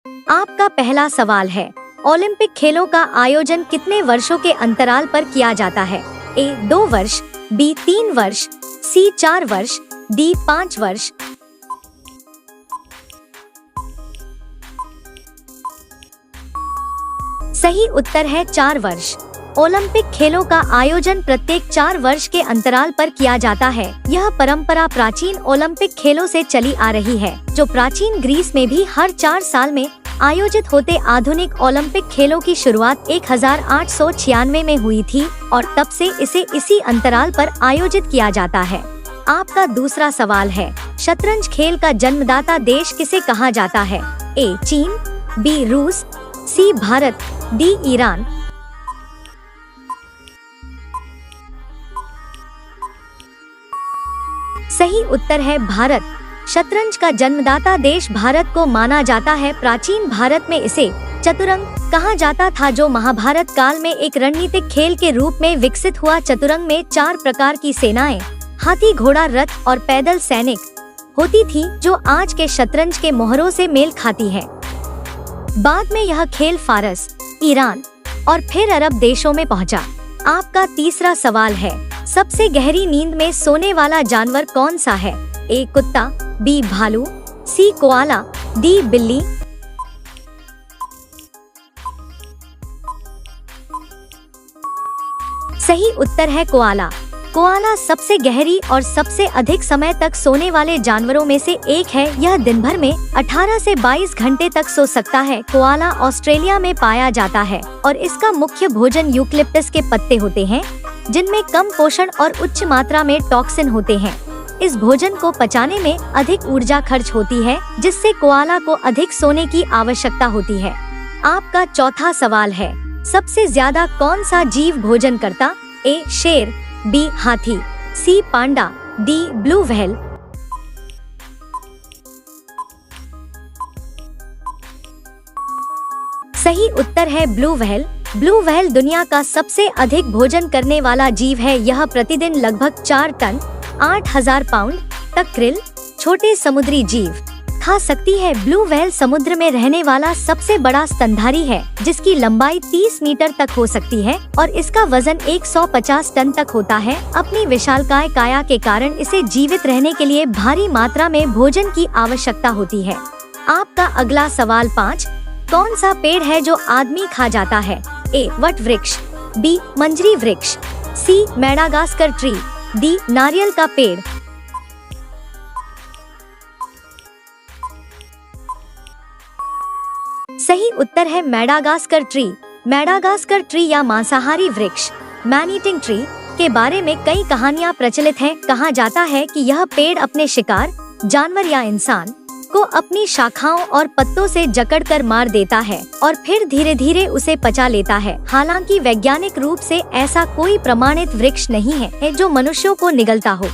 आपका पहला सवाल है, ओलंपिक खेलों का आयोजन कितने वर्षों के अंतराल पर किया जाता है? ए 2 वर्ष, बी 3 वर्ष, सी 4 वर्ष, डी 5 वर्ष। सही उत्तर है 4 वर्ष। ओलंपिक खेलों का आयोजन प्रत्येक 4 वर्ष के अंतराल पर किया जाता है। यह परंपरा प्राचीन ओलंपिक खेलों से चली आ रही है, जो प्राचीन ग्रीस में भी हर 4 साल में आयोजित होते। आधुनिक ओलंपिक खेलों की शुरुआत 1896 में हुई थी और तब से इसे इसी अंतराल पर आयोजित किया जाता है। आपका दूसरा सवाल है, शतरंज खेल का जन्मदाता देश किसे कहा जाता है? ए चीन, बी रूस, सी भारत, डी ईरान। सही उत्तर है भारत। शतरंज का जन्मदाता देश भारत को माना जाता है। प्राचीन भारत में इसे चतुरंग कहा जाता था, जो महाभारत काल में एक रणनीतिक खेल के रूप में विकसित हुआ। चतुरंग में 4 प्रकार की सेनाएं, हाथी, घोड़ा, रथ और पैदल सैनिक होती थी, जो आज के शतरंज के मोहरों से मेल खाती है। बाद में यह खेल फारस, ईरान और फिर अरब देशों में पहुंचा। आपका तीसरा सवाल है, सबसे गहरी नींद में सोने वाला जानवर कौन सा है? ए कुत्ता, बी भालू, सी कोआला, डी बिल्ली। सही उत्तर है कोआला। कोआला सबसे गहरी और सबसे अधिक समय तक सोने वाले जानवरों में से एक है। यह दिन भर में 18 से 22 घंटे तक सो सकता है। कोआला ऑस्ट्रेलिया में पाया जाता है और इसका मुख्य भोजन यूकलिप्टस के पत्ते होते हैं, जिनमें कम पोषण और उच्च मात्रा में टॉक्सिन होते हैं। इस भोजन को पचाने में अधिक ऊर्जा खर्च होती है, जिससे कोआला को अधिक सोने की आवश्यकता होती है। आपका चौथा सवाल है, सबसे ज्यादा कौन सा जीव भोजन करता? ए शेर, बी हाथी, सी पांडा, डी ब्लू व्हेल। सही उत्तर है ब्लू व्हेल। ब्लू व्हेल दुनिया का सबसे अधिक भोजन करने वाला जीव है। यह प्रतिदिन लगभग 4 टन 8000 पाउंड तक krill, छोटे समुद्री जीव खा सकती है। ब्लू व्हेल समुद्र में रहने वाला सबसे बड़ा स्तनधारी है, जिसकी लंबाई 30 मीटर तक हो सकती है और इसका वजन 150 टन तक होता है। अपनी विशालकाय काया के कारण इसे जीवित रहने के लिए भारी मात्रा में भोजन की आवश्यकता होती है। आपका अगला सवाल 5, कौन सा पेड़ है जो आदमी खा जाता है? ए वट वृक्ष, बी मंजरी वृक्ष, सी मेडागास्कर ट्री, डी नारियल का पेड़। सही उत्तर है मेडागास्कर ट्री। मेडागास्कर ट्री या मांसाहारी वृक्ष मैन ईटिंग ट्री के बारे में कई कहानियां प्रचलित हैं। कहा जाता है कि यह पेड़ अपने शिकार, जानवर या इंसान को अपनी शाखाओं और पत्तों से जकड़कर मार देता है और फिर धीरे धीरे उसे पचा लेता है। हालांकि वैज्ञानिक रूप से ऐसा कोई प्रमाणित वृक्ष नहीं है जो मनुष्यों को निगलता हो।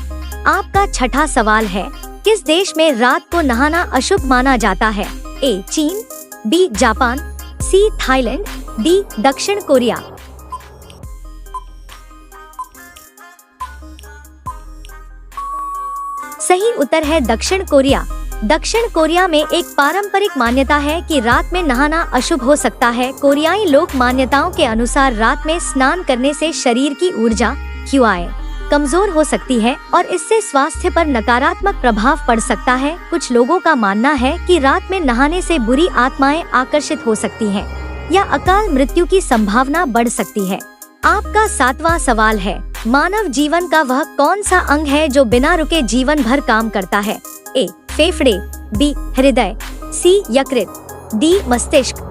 आपका छठा सवाल है, किस देश में रात को नहाना अशुभ माना जाता है? ए चीन, B Japan, C Thailand, D दक्षिण कोरिया। सही उत्तर है दक्षिण कोरिया। दक्षिण कोरिया में एक पारंपरिक मान्यता है कि रात में नहाना अशुभ हो सकता है। कोरियाई लोक मान्यताओं के अनुसार रात में स्नान करने से शरीर की ऊर्जा QI कमजोर हो सकती है और इससे स्वास्थ्य पर नकारात्मक प्रभाव पड़ सकता है। कुछ लोगों का मानना है कि रात में नहाने से बुरी आत्माएं आकर्षित हो सकती हैं या अकाल मृत्यु की संभावना बढ़ सकती है। आपका 7वां सवाल है, मानव जीवन का वह कौन सा अंग है जो बिना रुके जीवन भर काम करता है? ए फेफड़े, बी हृदय, सी यकृत, डी मस्तिष्क।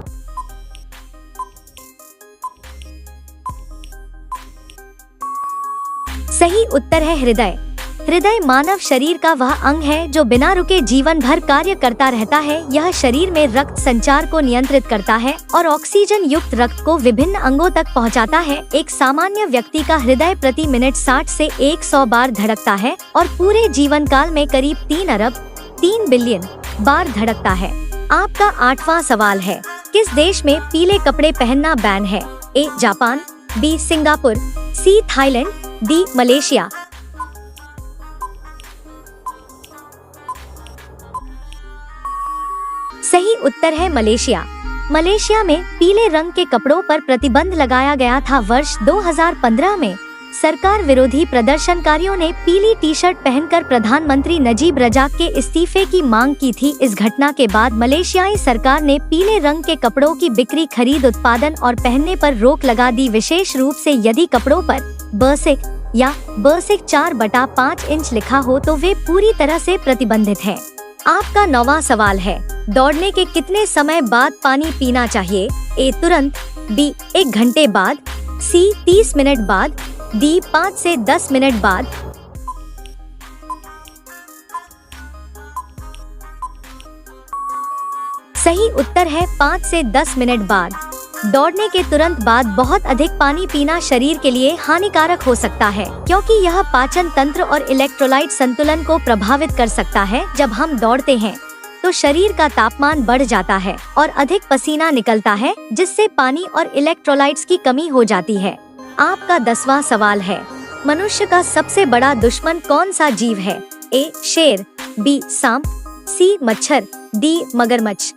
सही उत्तर है हृदय। हृदय मानव शरीर का वह अंग है जो बिना रुके जीवन भर कार्य करता रहता है। यह शरीर में रक्त संचार को नियंत्रित करता है और ऑक्सीजन युक्त रक्त को विभिन्न अंगों तक पहुंचाता है। एक सामान्य व्यक्ति का हृदय प्रति मिनट 60 से 100 बार धड़कता है और पूरे जीवन काल में करीब 3 अरब 3 बिलियन बार धड़कता है। आपका 8वां सवाल है, किस देश में पीले कपड़े पहनना बैन है? A Japan, B Singapore, C Thailand, D Malaysia. सही उत्तर है मलेशिया। मलेशिया में पीले रंग के कपड़ों पर प्रतिबंध लगाया गया था। वर्ष 2015 में सरकार विरोधी प्रदर्शनकारियों ने पीली टी शर्ट पहनकर प्रधानमंत्री नजीब रजाक के इस्तीफे की मांग की थी। इस घटना के बाद मलेशियाई सरकार ने पीले रंग के कपड़ों की बिक्री, खरीद, उत्पादन और पहनने पर रोक लगा दी। विशेष रूप से यदि कपड़ों पर बसिक या बसिक 4/5 इंच लिखा हो तो वे पूरी तरह से प्रतिबंधित है। आपका 9वां सवाल है, दौड़ने के कितने समय बाद पानी पीना चाहिए? ए तुरंत, बी 1 घंटे बाद, सी 30 मिनट बाद, डी 5 से 10 मिनट बाद। सही उत्तर है 5 से 10 मिनट बाद। दौड़ने के तुरंत बाद बहुत अधिक पानी पीना शरीर के लिए हानिकारक हो सकता है, क्योंकि यह पाचन तंत्र और इलेक्ट्रोलाइट संतुलन को प्रभावित कर सकता है। जब हम दौड़ते हैं तो शरीर का तापमान बढ़ जाता है और अधिक पसीना निकलता है, जिससे पानी और इलेक्ट्रोलाइट्स की कमी हो जाती है। आपका 10वां सवाल है, मनुष्य का सबसे बड़ा दुश्मन कौन सा जीव है? ए शेर, बी सांप, सी मच्छर, डी मगरमच्छ।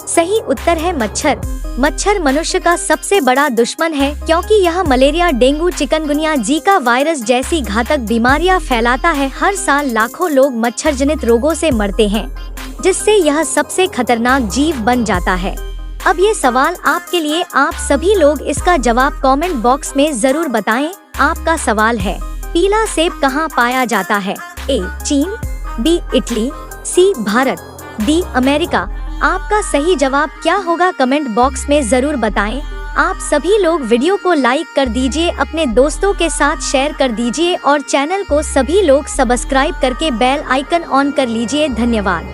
सही उत्तर है मच्छर। मच्छर मनुष्य का सबसे बड़ा दुश्मन है, क्योंकि यह malaria, dengue, chikungunya, Zika virus जैसी घातक बीमारियां फैलाता है। हर साल लाखों लोग मच्छर जनित रोगों से मरते हैं, जिससे यह सबसे खतरनाक जीव बन जाता है। अब ये सवाल आपके लिए, आप सभी लोग इसका जवाब कमेंट बॉक्स में जरूर बताएं। आपका सवाल है, पीला सेब कहाँ पाया जाता है? ए चीन, बी इटली, सी भारत, डी अमेरिका। आपका सही जवाब क्या होगा? कमेंट बॉक्स में जरूर बताएं। आप सभी लोग वीडियो को लाइक कर दीजिए, अपने दोस्तों के साथ शेयर कर दीजिए और चैनल को सभी लोग सब्सक्राइब करके बेल आइकन ऑन कर लीजिए। धन्यवाद।